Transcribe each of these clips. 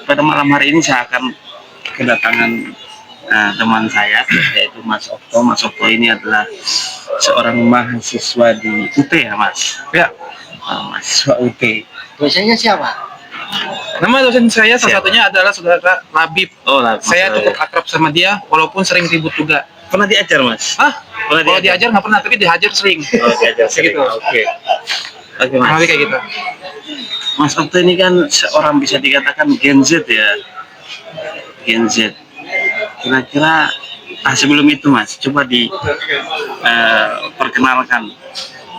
pada malam hari ini saya akan kedatangan teman saya, yaitu Mas Okto. Mas Okto ini adalah seorang mahasiswa di UT ya, Mas? Ya, Mahasiswa UT. Dosennya siapa? nama dosen saya salah Siapa? satunya adalah saudara Labib. Oh, lah, Saya cukup akrab sama dia, walaupun sering ribut juga. pernah diajar, Mas? Ah, kalau diajar nggak pernah, tapi dihajar sering. Oh, diajar sering. Gitu. Oke. Oke, Mas. Lebih kayak gitu. Mas Okto ini kan seorang bisa dikatakan Gen Z ya. Gen Z. Kira-kira sebelum itu Mas, coba perkenalkan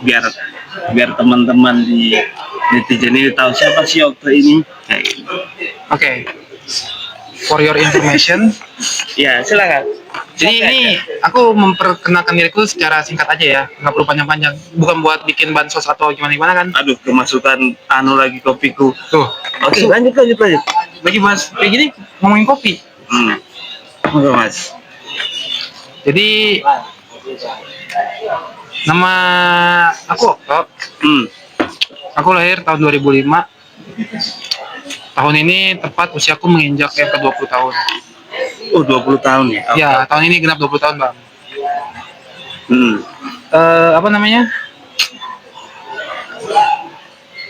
biar teman-teman di netizen ini tahu siapa sih Okto ini. Kayak gitu. Oke. For your information, Ya, silakan. jadi ini aku memperkenalkan diriku secara singkat aja ya, nggak perlu panjang-panjang. Bukan buat bikin bansos atau gimana-gimana kan? Aduh, kemasukan lagi kopiku. Tuh, Oke, lanjut. lagi bahas kayak gini ngomongin kopi. Oke, Mas. Jadi nama aku Okto. Aku lahir tahun 2005. Tahun ini tepat usiaku menginjak yang ke 20 tahun. Oh, 20 tahun ya? Ya, tahun ini genap 20 tahun, Bang. Apa namanya?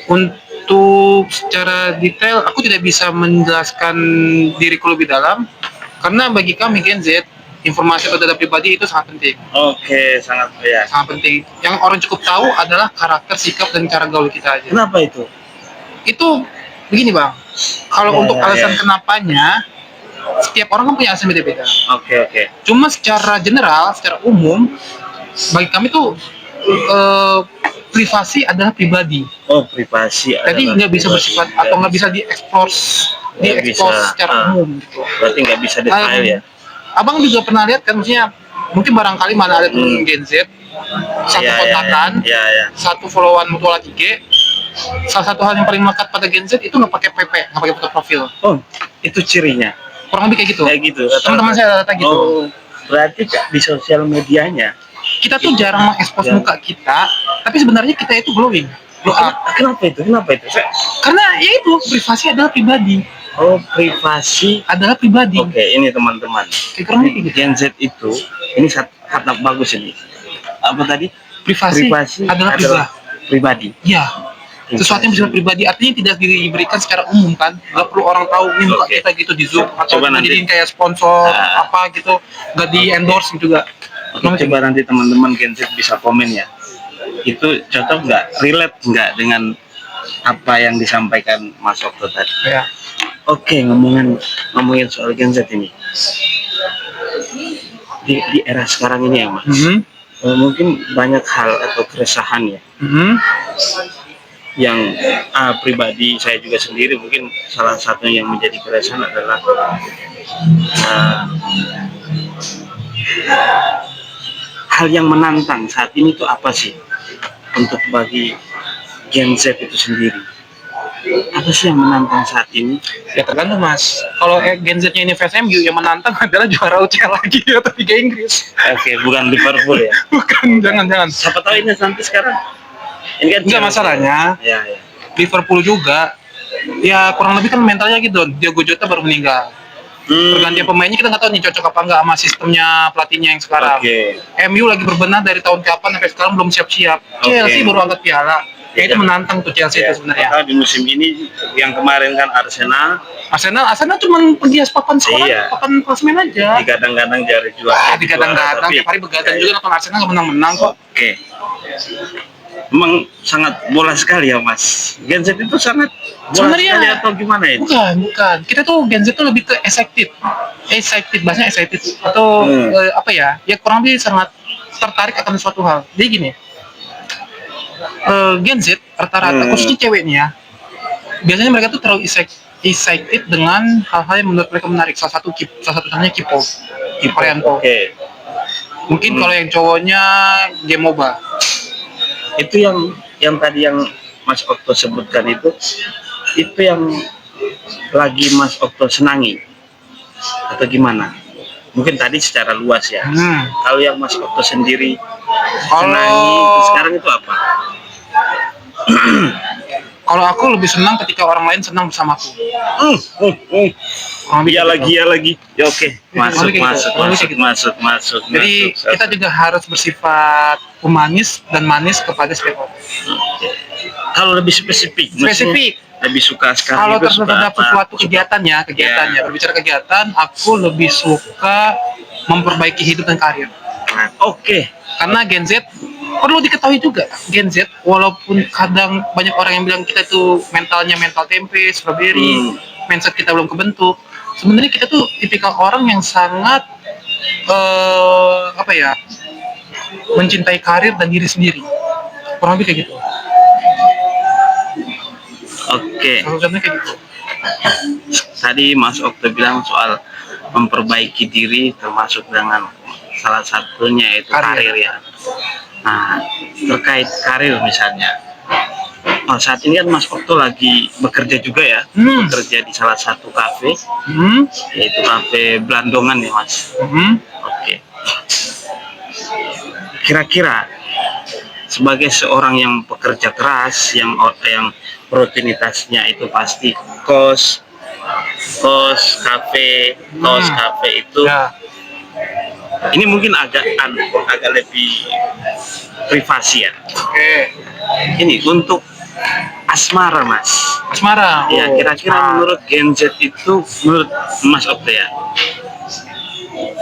Untuk secara detail, aku tidak bisa menjelaskan diriku lebih dalam, karena bagi kami Gen Z, informasi atau data pribadi itu sangat penting. Oke, sangat Penting. Yang orang cukup tahu adalah karakter, sikap, dan cara gaul kita aja. Kenapa itu? Itu begini, Bang. Kalau untuk alasan kenapanya, setiap orang kan punya alasan beda-beda. Oke. Cuma secara general, secara umum, bagi kami tuh privasi adalah pribadi. Oh, privasi. Jadi nggak bisa bersifat atau nggak bisa diekspos secara umum gitu. Berarti nggak bisa detail ya? Abang juga pernah lihat kan, maksudnya mungkin barangkali mana ada temen Gen Z, satu kontakan, satu followan mutual IG. Salah satu hal yang paling melekat pada Gen Z itu nggak pakai PP, nggak pakai foto profil. Oh, itu cirinya. Kurang lebih kayak gitu. Kayak gitu. Teman-teman saya rata gitu. Oh, berarti di sosial medianya Kita tuh jarang mengekspos muka kita, tapi sebenarnya kita itu glowing. Kenapa itu? Karena ya itu, privasi adalah pribadi. Oh, privasi Adalah pribadi. Oke, ini teman-teman. Kurang lebih gitu. Gen Z itu, ini kata bagus ini. Apa tadi? Privasi adalah pribadi. Iya. Sesuatu yang bersifat pribadi, artinya tidak diberikan secara umum kan. Nggak perlu orang tahu ini muka kita gitu di Zoom atau dijadiin kayak sponsor apa gitu, nggak di endorse juga. Coba nanti teman-teman Gen Z bisa komen ya. Itu cocok nggak? Relate nggak dengan apa yang disampaikan Mas Okto tadi? Ya. Oke, ngomongin soal Gen Z ini. Di era sekarang ini ya, Mas. Mungkin banyak hal atau keresahan ya. Yang pribadi saya juga sendiri mungkin salah satu yang menjadi keresahan adalah hal yang menantang saat ini itu apa sih untuk bagi Gen Z itu sendiri? Apa sih yang menantang saat ini? Ya tergantung Mas. Kalau Gen Z-nya ini fans MU, yang menantang adalah juara UCL lagi atau Liga Inggris. Oke, bukan Liverpool ya? Bukan, jangan. Siapa tahu ini nanti sekarang. Ini kan enggak masalahnya. Ya. Liverpool juga. Ya kurang lebih kan mentalnya gitu. Diogo Jota baru meninggal. Pergantian pemainnya kita nggak tahu nih cocok apa enggak sama sistemnya pelatihnya yang sekarang. MU lagi berbenah dari tahun kapan sampai sekarang belum siap-siap. Chelsea baru angkat piala. Ya itu menantang tuh Chelsea itu sebenarnya. Di musim ini yang kemarin kan Arsenal cuma pergi papan skor, papan klasemen aja. Digadang-gadang jadi juara. Digadang-gadang tiap hari begadang juga nonton Arsenal nggak menang-menang kok. Oke. Memang sangat bola sekali ya Mas. Gen Z itu sangat bola sekali atau gimana ini? Bukan. Kita tuh Gen Z tuh lebih ke excited, bahasanya excited atau apa ya? Ya kurang lebih sangat tertarik akan suatu hal. Jadi gini, Gen Z rata-rata khususnya cewek nih ya, biasanya mereka tuh terlalu excited dengan hal-hal yang menurut mereka menarik. Salah satunya K-pop, Korean pop. Mungkin kalau yang cowoknya game MOBA. Itu yang tadi yang Mas Okto sebutkan itu yang lagi Mas Okto senangi atau gimana? Mungkin tadi secara luas ya. Kalau yang Mas Okto sendiri senangi sekarang itu apa? Kalau aku lebih senang ketika orang lain senang bersamaku. Kurang lebih Iya kayak lagi, gitu. ya lagi. Ya oke, masuk, Kurang lebih kayak masuk, gitu. Kurang lebih masuk, kayak gitu. masuk, masuk. Jadi masuk. kita juga harus bersifat pemanis dan manis kepada setiap orang. Kalau lebih spesifik, maksudnya Spesifik. lebih suka sekarang Kalau itu suka terhadap apa? sesuatu kegiatannya, Ya. berbicara kegiatan, aku lebih suka memperbaiki hidup dan karir. Nah, oke. Karena Gen Z perlu diketahui juga, Gen Z walaupun kadang banyak orang yang bilang kita tuh mentalnya mental tempe, strawberry, mindset kita belum kebentuk. Sebenarnya kita tuh tipikal orang yang sangat apa ya, mencintai karir dan diri sendiri. Kurang lebih kayak gitu. Oke. Salah satunya kayak gitu. Tadi Mas Okto bilang soal memperbaiki diri termasuk dengan salah satunya itu karir ya. Nah, terkait karir misalnya. Saat ini kan Mas Okto lagi bekerja juga ya, bekerja di salah satu kafe, yaitu kafe Blandongan ya Mas. Oke. Kira-kira sebagai seorang yang pekerja keras, yang rutinitasnya itu pasti kos kafe itu, Ya. ini mungkin agak lebih privasi ya. Oke. Ini untuk asmara Mas. Asmara. Ya, kira-kira menurut Gen Z itu, menurut Mas Okto ya,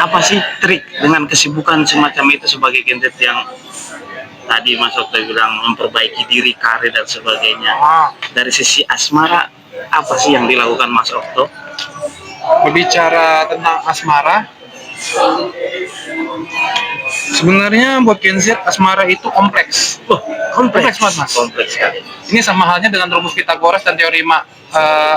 apa sih trik dengan kesibukan semacam itu sebagai Gen Z yang tadi Mas Okto bilang memperbaiki diri, karir dan sebagainya. Dari sisi asmara, apa sih yang dilakukan Mas Okto? Berbicara tentang asmara, sebenarnya buat Gen Z asmara itu kompleks. Kompleks banget Mas. Kompleks sekali. Ini sama halnya dengan rumus Pitagoras dan teorema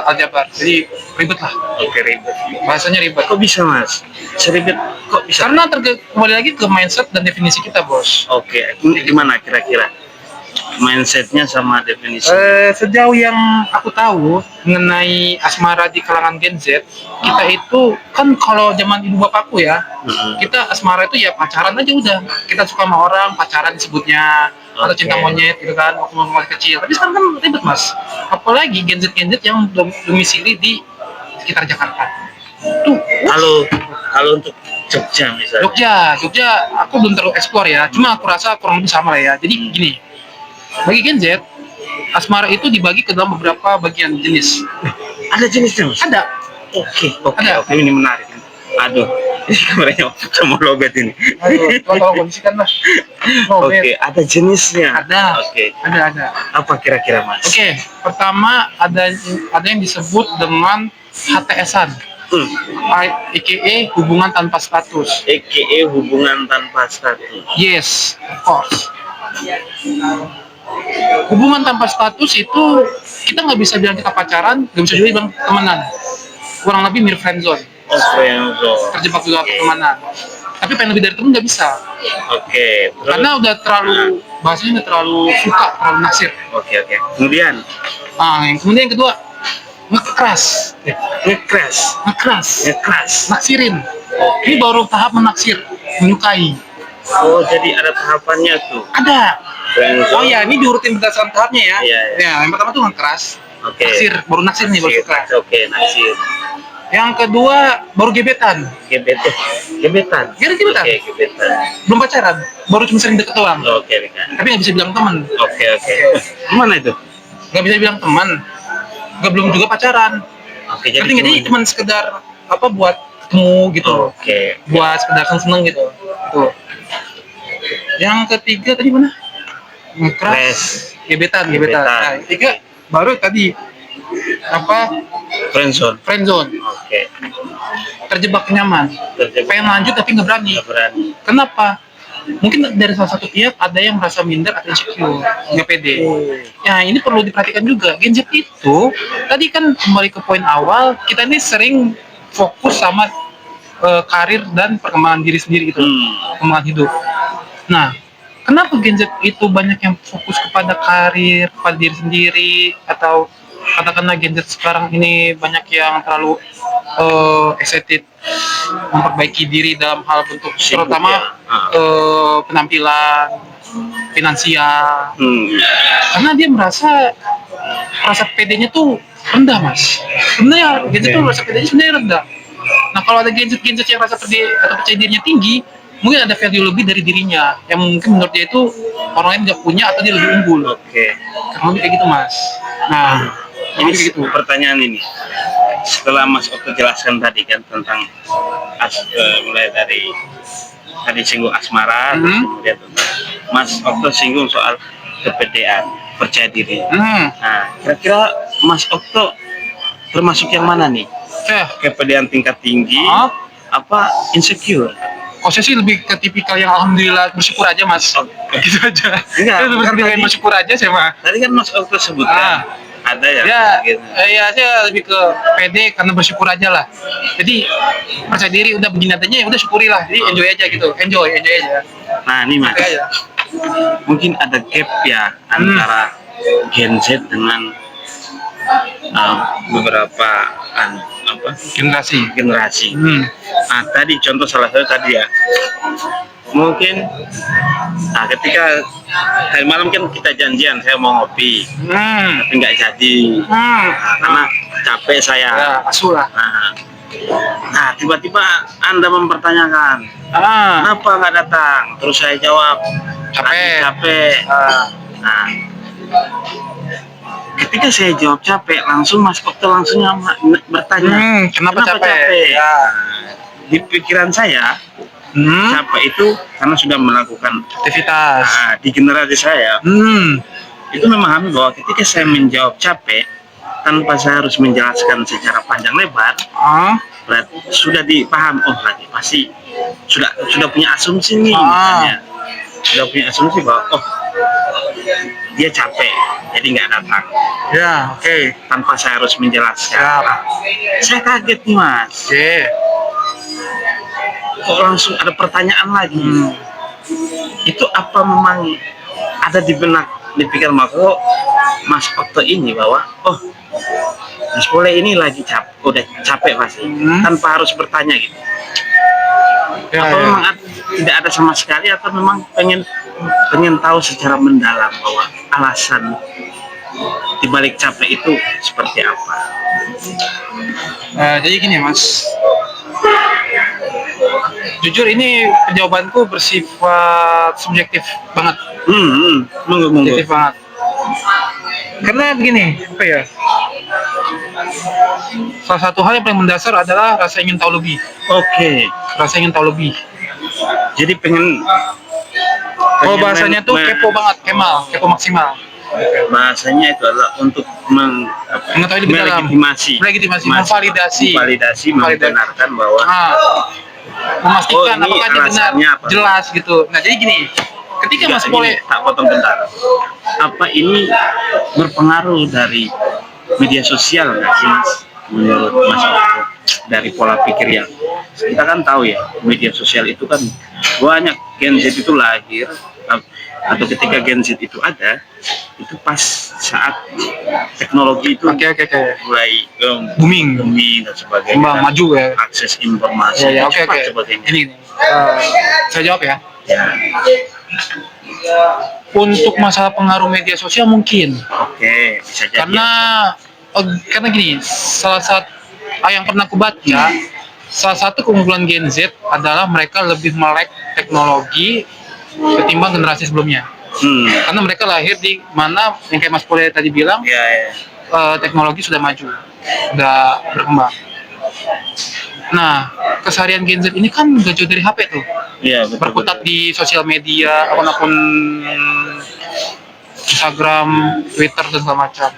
aljabar. Jadi ribet lah. Oke, ribet. Bahasanya ribet. Kok bisa Mas? Seribet kok bisa? Karena kembali lagi ke mindset dan definisi kita, Bos. Oke, ini gimana kira-kira mindsetnya sama definisi? Sejauh yang aku tahu mengenai asmara di kalangan Gen Z, kita itu kan kalau zaman ibu bapakku ya, kita asmara itu ya pacaran aja udah. Kita suka sama orang, pacaran disebutnya, atau cinta monyet gitu kan, waktu masih kecil. Tapi sekarang kan ribet Mas. Apalagi Gen Z yang domisili di sekitar Jakarta. Tuh, Kalau untuk Jogja misalnya. Jogja, aku belum terlalu explore ya. Cuma aku rasa kurang lebih sama lah ya. Jadi gini, bagi Gen Z, asmara itu dibagi ke dalam beberapa bagian jenis. Ada jenisnya Mas? Ada. Oke, Ada. ini menarik. Aduh, ini kameranya sama lobet ini. Aduh, tolong kondisikan lah. Oke, ada jenisnya. Ada. Oke. Ada. Apa kira-kira Mas? Oke, pertama ada yang disebut dengan HTS-an. AKA hubungan tanpa status. AKA hubungan tanpa status. Yes, of course. Hubungan tanpa status itu kita nggak bisa bilang kita pacaran, nggak bisa juga bilang temenan. Kurang lebih mirip friendzone. Oh, friendzone. Terjebak juga pertemanan. Tapi pengen lebih dari temen nggak bisa. Oke. Karena udah terlalu bahasanya udah terlalu suka, terlalu naksir. Oke. Kemudian Kemudian yang kedua ngekras, naksirin. Ini baru tahap menaksir, menyukai. Oh, jadi ada tahapannya tuh. Ada. Friendzone. Oh ya, ini diurutin berdasarkan tahapnya ya. Iya. Ya, yang pertama tuh ngekeras. Oke. Naksir, baru naksir nih, baru suka. Oke, naksir. Yang kedua baru gebetan. Gebetan. Gebetan. Oke, gebetan. Belum pacaran, baru cuma sering deket doang. Oke. Tapi nggak bisa bilang teman. Oke. Gimana itu? Nggak bisa bilang teman. Nggak belum juga pacaran. Oke, jadi Cuma sekedar apa buat ketemu gitu. Oke. Buat sekedar seneng gitu. Itu. Yang ketiga tadi mana? Ngekras. Gebetan. Nah, yang ketiga baru tadi apa? Friendzone. Oke. Terjebak nyaman. Pengen lanjut tapi nggak berani. Kenapa? Mungkin dari salah satu pihak ada yang merasa minder atau insecure, nggak pede. Ya ini perlu diperhatikan juga. Gen Z itu tadi kan kembali ke poin awal, kita ini sering fokus sama karir dan perkembangan diri sendiri gitu, perkembangan hidup. Nah, kenapa Gen Z itu banyak yang fokus kepada karir, pada diri sendiri, atau katakanlah Gen Z sekarang ini banyak yang terlalu excited memperbaiki diri dalam hal bentuk terutama penampilan, finansial. Hmm. Karena dia merasa rasa PD-nya tuh rendah, Mas. Sebenarnya Gen Z tuh rasa PD-nya sebenarnya rendah. Nah, kalau ada Gen Z yang rasa PD atau percaya dirinya tinggi, mungkin ada value lebih dari dirinya yang mungkin menurut dia itu orang lain nggak punya atau dia lebih unggul. Kurang lebih kayak gitu, Mas. Nah, Ini kayak gitu. pertanyaan ini. Setelah Mas Okto jelaskan tadi kan tentang mulai dari tadi singgung asmara, terus kemudian tentang Mas Okto singgung soal kepedean, percaya diri. Nah, kira-kira Mas Okto termasuk yang mana nih? Kepedean tingkat tinggi, apa insecure? Kalau saya sih lebih ke tipikal yang alhamdulillah bersyukur aja, Mas. Gitu aja. Enggak, Saya lebih tipikal yang bersyukur aja sih, Mas. Tadi kan Mas Okto sebutkan ada yang gitu. Ya saya lebih ke pede karena bersyukur aja lah. Jadi percaya diri udah begini adanya ya udah syukurilah. Jadi enjoy aja gitu. Enjoy aja. Nah, ini Mas. Mungkin ada gap ya antara Gen Z dengan beberapa generasi. Nah, tadi contoh salah satu tadi ya. Mungkin ketika hari malam kan kita janjian saya mau ngopi, tapi nggak jadi karena capek saya. Nah, tiba-tiba Anda mempertanyakan, kenapa nggak datang? Terus saya jawab, capek. Nah, ketika saya jawab capek, langsung Mas Okto langsung bertanya, kenapa capek? Di pikiran saya, capek itu karena sudah melakukan aktivitas. Di generasi saya, itu memahami bahwa ketika saya menjawab capek, tanpa saya harus menjelaskan secara panjang lebar, berarti sudah dipaham, lagi pasti sudah punya asumsi nih, misalnya sudah punya asumsi bahwa dia capek, jadi nggak datang. Tanpa saya harus menjelaskan. Saya kaget nih, Mas. Kok langsung ada pertanyaan lagi? Itu apa memang ada di pikir Mas Okto ini bahwa Mas Pole ini lagi udah capek pasti, tanpa harus bertanya gitu. Atau memang tidak ada sama sekali, atau memang pengen tahu secara mendalam bahwa alasan dibalik capek itu seperti apa? Jadi gini, Mas. Jujur ini jawabanku bersifat subjektif banget. Monggo. Subjektif banget. Karena begini, salah satu hal yang paling mendasar adalah rasa ingin tahu lebih. Rasa ingin tahu lebih. Jadi pengen kalau bahasanya tuh kepo banget, kepo maksimal. Bahasanya itu adalah untuk mengetahui lebih dalam, melegitimasi, memvalidasi, membenarkan bahwa memastikan apakah dia benar, jelas gitu. Nah, jadi gini, ketika Mas Pole tak potong bentar. Apa ini berpengaruh dari media sosial nggak sih, Mas? Menurut Mas Okto, dari pola pikir yang kita kan tahu ya, media sosial itu kan banyak Gen Z itu lahir, atau ketika Gen Z itu ada, itu pas saat teknologi itu mulai booming dan sebagainya, maju ya, akses informasi cepat sebagainya. Ini saya jawab ya. Untuk masalah pengaruh media sosial mungkin. Bisa jadi. Karena gini, salah satu yang pernah aku baca, salah satu keunggulan Gen Z adalah mereka lebih melek teknologi ketimbang generasi sebelumnya. Karena mereka lahir di mana yang kayak Mas Pole tadi bilang, teknologi sudah maju, sudah berkembang. Nah, keseharian Gen Z ini kan gak jauh dari HP tuh. Berkutat di sosial media, akun-akun Instagram, Twitter dan segala macam.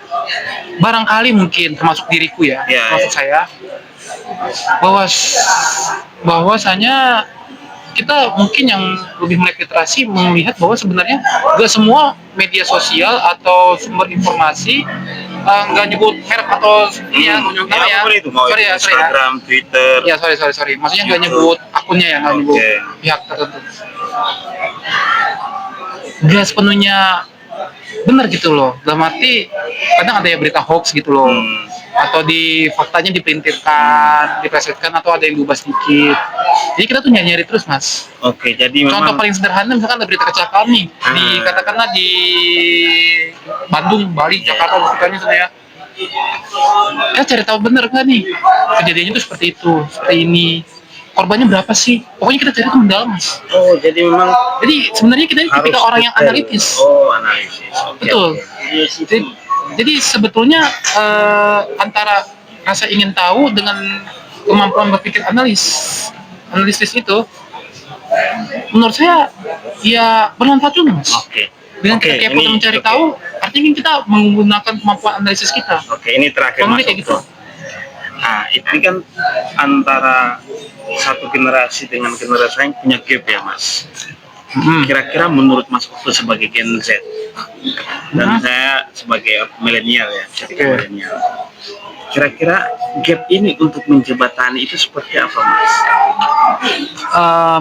Barangkali mungkin termasuk diriku ya, termasuk saya, bahwasanya kita mungkin yang lebih melek literasi melihat bahwa sebenarnya gak semua media sosial atau sumber informasi, nggak nyebut merek atau ini ya, sorry ya, Instagram, Twitter. Ya sorry. Maksudnya nggak nyebut akunnya ya, nggak nyebut pihak tertentu. Nggak sepenuhnya benar gitu loh. Dalam arti kadang ada ya berita hoax gitu loh. atau di faktanya dipelintirkan, dipresetkan, atau ada yang diubah sedikit. Jadi kita tuh nyari-nyari terus, Mas. Oke, jadi Contoh memang paling sederhana misalkan ada berita kecelakaan nih, di katakanlah di Bandung, Bali, Jakarta, misalnya saya. Kita cari tahu bener nggak nih kejadiannya itu seperti itu, seperti ini. Korbannya berapa sih? Pokoknya kita cari itu mendalam, Mas. oh jadi memang Jadi sebenarnya kita ini tipikal orang yang detail. analitis. Oh, analisis. Oke, Betul. oke. Jadi sebetulnya antara rasa ingin tahu dengan kemampuan berpikir analisis itu, menurut saya ya bermanfaat juga, Mas. Oke. Dengan Oke, kita ini- mencari oke. tahu, artinya kita menggunakan kemampuan analisis kita. Oke, ini terakhir Kurang Mas lebih kayak gitu. Okto. Nah, ini kan antara satu generasi dengan generasi lain punya gap ya, Mas. Kira-kira menurut Mas Okto sebagai Gen Z dan saya sebagai milenial ya, jadi Oke. milenial. Kira-kira gap ini untuk menjembatani itu seperti apa, Mas?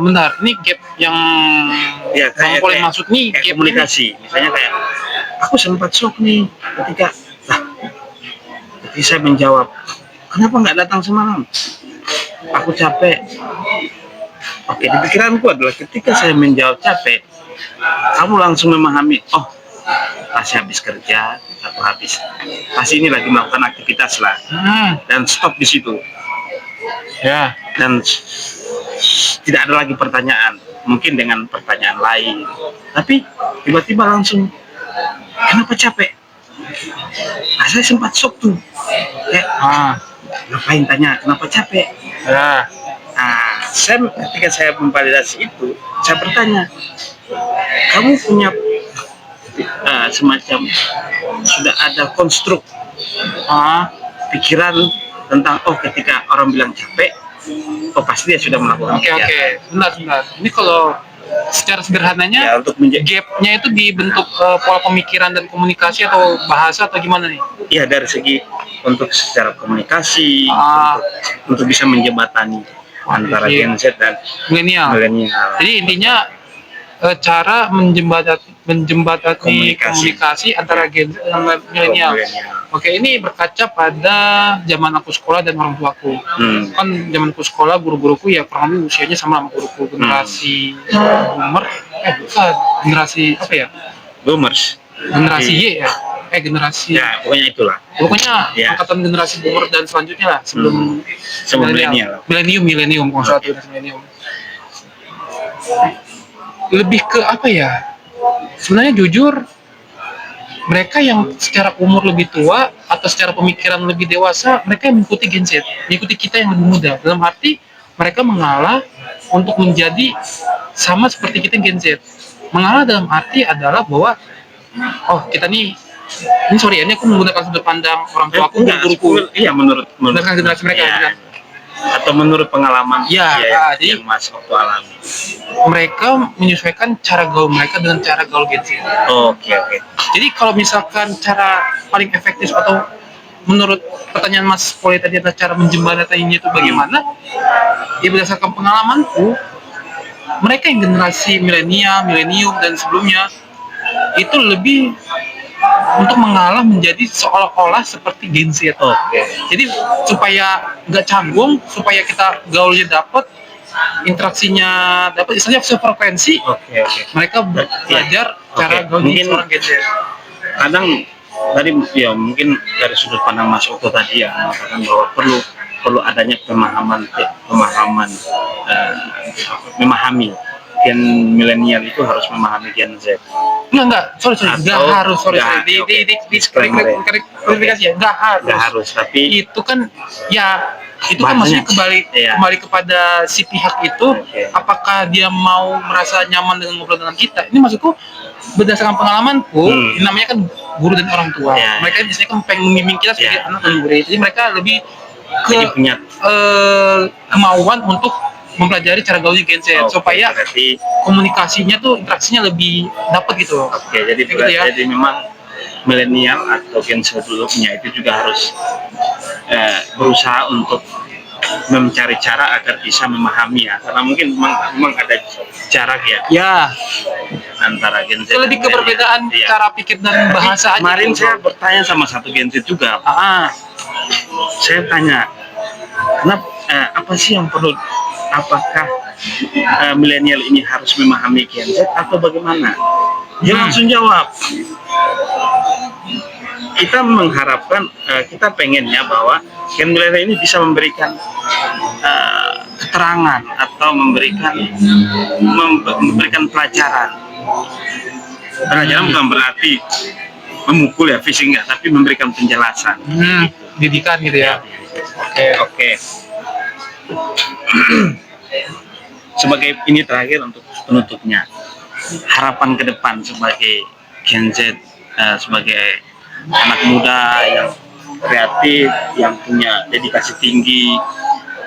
Bentar, ini gap yang Ya, Bang Poli maksud nih kayak gap komunikasi. Misalnya kayak aku sempat shock nih ketika saya menjawab, kenapa nggak datang semalam? Aku capek. Oke, di pikiranku adalah ketika saya menjawab capek, kamu langsung memahami, oh, pasti habis kerja atau pasti ini lagi melakukan aktivitas lah, dan stop di situ. ya. Dan tidak ada lagi pertanyaan, mungkin dengan pertanyaan lain, tapi tiba-tiba langsung, kenapa capek? Nah, saya sempat shock tuh, ngapain tanya kenapa capek? Ya. Nah, ketika saya memvalidasi itu, saya bertanya, kamu punya semacam sudah ada konstruk pikiran tentang ketika orang bilang capek, pasti dia sudah melakukan Oke, benar. Ini kalau secara sederhananya ya, untuk gapnya itu dibentuk pola pemikiran dan komunikasi atau bahasa atau gimana nih? ya dari segi untuk secara komunikasi, untuk bisa menjembatani antara Gen Z dan milenial. Jadi intinya cara menjembatani komunikasi antara Gen Z dan milenial. Oke, ini berkaca pada zaman aku sekolah dan orang tuaku. Kan zaman aku sekolah, guru-guruku ya kurang lebih usianya sama guruku, generasi boomer, bukan, generasi apa ya? Boomers. Generasi Y ya? Generasi. Ya, pokoknya itulah. Pokoknya Ya. angkatan generasi boomer dan selanjutnya lah sebelum milenial. Milenium kalau salah milenium. Lebih ke apa ya? Sebenarnya jujur, mereka yang secara umur lebih tua atau secara pemikiran lebih dewasa, mereka yang mengikuti Gen Z, mengikuti kita yang lebih muda. Dalam arti mereka mengalah untuk menjadi sama seperti kita Gen Z. Mengalah dalam arti adalah bahwa kita nih, ini sorry ya, ini aku menggunakan sudut pandang orang tua aku, guruku. Iya, menurut generasi mereka ya. Atau menurut pengalaman jadi yang Mas Okto alami. Mereka menyesuaikan cara gaul mereka dengan cara gaul Gen Z. Oke. Jadi kalau misalkan cara paling efektif atau menurut pertanyaan Mas Poli tadi adalah cara menjembataninya itu bagaimana? Ya berdasarkan pengalamanku, mereka yang generasi milenium dan sebelumnya itu lebih untuk mengalah menjadi seolah-olah seperti Gen Z. Oke. Jadi supaya nggak canggung, supaya kita gaulnya dapat, interaksinya dapat, istilahnya sefrekuensi. Oke. Mereka belajar cara gaulnya seorang Gen Z. Kadang tadi ya mungkin dari sudut pandang Mas Okto tadi ya mengatakan bahwa perlu adanya memahami Gen milenial itu harus memahami Gen Z. Enggak, sorry, enggak harus, di klarifikasi ya, enggak harus, tapi itu kan ya, itu kan maksudnya kembali kepada si pihak itu, apakah dia mau merasa nyaman dengan ngobrol dengan kita. Ini maksudku berdasarkan pengalamanku, ini namanya kan guru dan orang tua. Mereka biasanya kan pengen membimbing kita sebagai anak dan murid, jadi mereka lebih punya kemauan untuk mempelajari cara gaulnya Gen Z supaya komunikasinya tuh interaksinya lebih dapat gitu. Oke, jadi memang milenial atau Gen Z sebelumnya itu juga harus berusaha untuk mencari cara agar bisa memahami ya, karena mungkin memang ada jarak ya antara Gen Z. Lebih ke perbedaan cara pikir dan bahasa. Kemarin saya bertanya sama satu Gen Z juga. saya tanya, kenapa apa sih yang perlu? Apakah milenial ini harus memahami Gen Z atau bagaimana? Dia langsung jawab, kita mengharapkan, kita pengennya bahwa Gen milenial ini bisa memberikan keterangan atau memberikan pelajaran. Pelajaran bukan berarti memukul ya, fisik enggak, tapi memberikan penjelasan. Didikan gitu ya. Oke. Sebagai ini terakhir untuk penutupnya, harapan ke depan sebagai Gen Z, sebagai anak muda yang kreatif, yang punya dedikasi tinggi,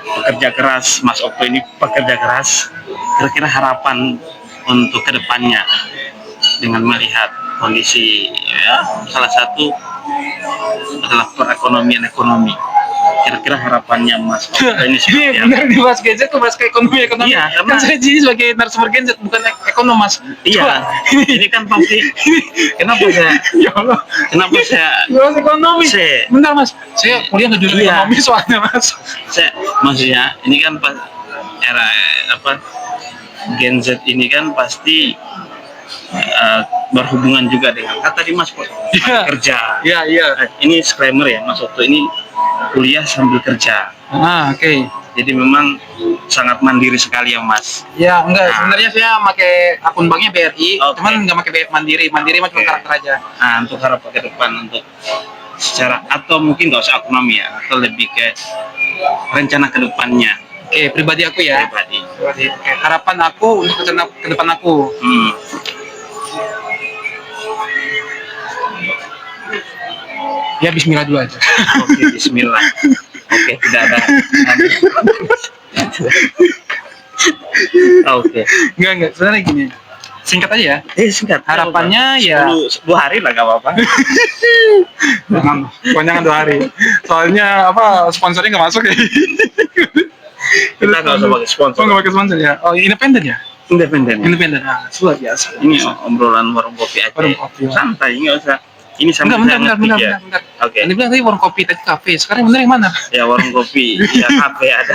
pekerja keras. Mas Okto ini pekerja keras. Kira-kira harapan untuk kedepannya dengan melihat kondisi, ya, salah satu adalah perekonomian ekonomi. Kira-kira harapannya Mas Okto ini seperti apa? Benar nih Mas, Gen Z tuh bahas ke ekonomi. Iya, Kan saya jadi sebagai narasumber Gen Z, bukan ekonom Mas. Iya, ini kan pasti. Kenapa saya? Ya Allah. Kenapa saya? Bahas ekonomi. Bentar Mas, saya kuliah nggak jurusan Iya. ekonomi soalnya Mas. Maksudnya ini kan pas era Gen Z ini kan pasti berhubungan juga dengan kata di Mas Iya. kerja. Iya. Ini disclaimer ya, Mas Okto ini kuliah sambil kerja. Oke. Jadi memang sangat mandiri sekali ya Mas. Ya enggak, sebenarnya saya pakai akun banknya BRI, Oke. cuman nggak pakai Mandiri mah cuma karakter aja. Nah, untuk harapan ke depan untuk secara, atau mungkin nggak usah ekonomi ya, atau lebih ke rencana ke depannya Oke, pribadi aku ya. pribadi. Oke, harapan aku untuk ke depan aku. Ya Bismillah dulu aja. Oke, Bismillah. Oke, tidak ada. Oke. Enggak, sebenarnya gini. Singkat aja ya. Singkat. Harapannya ya 2 hari lah gak apa-apa. Jangan 2 hari. Soalnya sponsornya nggak masuk ya. Kita nggak usah pakai sponsor. Nggak pakai sponsor ya. Oh, independen ya? Independen. Nah, luar biasa. Ini obrolan warung kopi aja. Warung kopi. Santai, nggak usah. Ini sambil Bentar. Oke. Tadi bilang tadi warung kopi, tadi kafe. Sekarang bener yang mana? Ya warung kopi, ya kafe ada.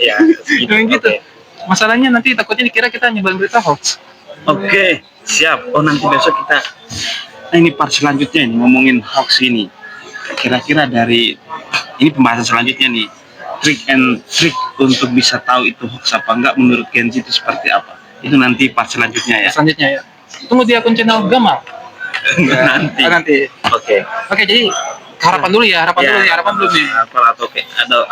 Ya, Yang gitu. Oke. Masalahnya nanti takutnya dikira kita nyebarin berita hoax. Oke, siap. Oh, nanti besok kita. Nah, ini part selanjutnya nih, ngomongin hoax ini. Kira-kira dari ini pembahasan selanjutnya nih, trik untuk bisa tahu itu hoax apa enggak menurut Gen Z itu seperti apa? Itu nanti part selanjutnya ya. Selanjutnya ya. Tunggu di akun channel Gamal. Nanti. Oke. Oke, jadi harapan dulu ya, harapan dulu nih.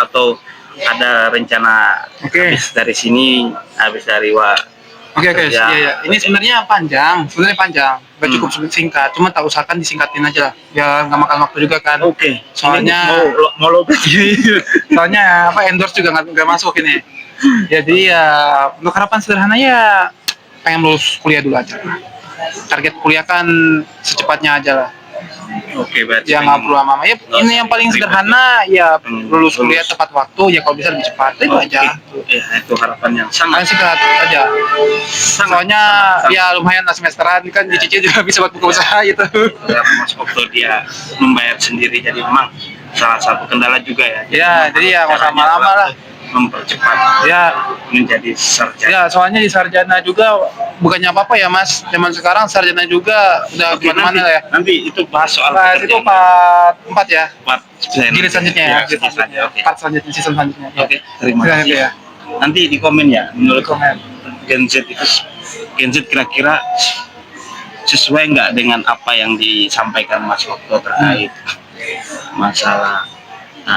Atau ada rencana habis dari sini, habis dari Oke, ya. iya. Ini sebenarnya panjang, nggak cukup singkat, cuma tak usahakan disingkatin aja lah, biar nggak makan waktu juga kan. Oke. Soalnya mau lo soalnya endorse juga nggak masuk ini. Ya, jadi ya untuk harapan sederhananya pengen lulus kuliah dulu aja. Target kuliah kan secepatnya aja lah. Oke, berarti Ya nggak perlu lama-lama ya. Ini yang paling sederhana ya, lulus kuliah tepat waktu ya, kalau bisa lebih cepat itu aja. Ya, itu harapan yang Paling sangat singkat aja. Soalnya ya lumayan lah, semesteran kan dicicil juga bisa buat buka usaha gitu. karena Mas Okto dia membayar sendiri, jadi memang salah satu kendala juga ya. Ya, jadi ya nggak usah lama-lama lah. Mempercepat Ya, menjadi sarjana. ya soalnya di sarjana juga bukannya apa-apa ya Mas. Zaman sekarang sarjana juga udah Oke, kemana-mana lah ya. nanti itu bahas soal Pas itu pekerjaan. part 4 ya. Part Jilid selanjutnya ya. Jilid selanjutnya. selanjutnya. Oke. Part selanjutnya, season selanjutnya. Ya. Oke, terima Silakan kasih. ya. Nanti di komen ya, menurut Komen. Gen Z itu, Gen Z kira-kira sesuai nggak dengan apa yang disampaikan Mas Okto terkait masalah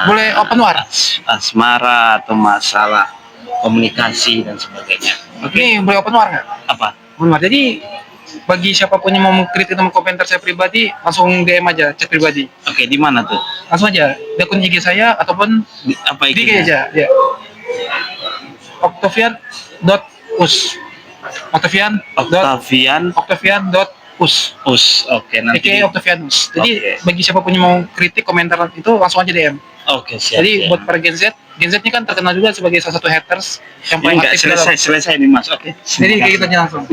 Boleh open war. asmara atau masalah komunikasi dan sebagainya. Oke, boleh open war nggak? Apa? Open war. Jadi bagi siapapun yang mau mengkritik atau komentar saya pribadi, langsung DM aja, chat pribadi. Oke, di mana tuh? Langsung aja di akun IG saya ataupun Apa di IG itu? aja. Ya. Octavian.us. Octavian.us. Oke, nanti. AKA Octavianus. Jadi Oke. bagi siapapun yang mau kritik komentar itu langsung aja DM. Oke, siap. Jadi siap. buat para Gen Z ini kan terkenal juga sebagai salah satu haters yang ini paling nggak aktif dalam. selesai nih Mas. Oke. Jadi kayak gitu aja langsung.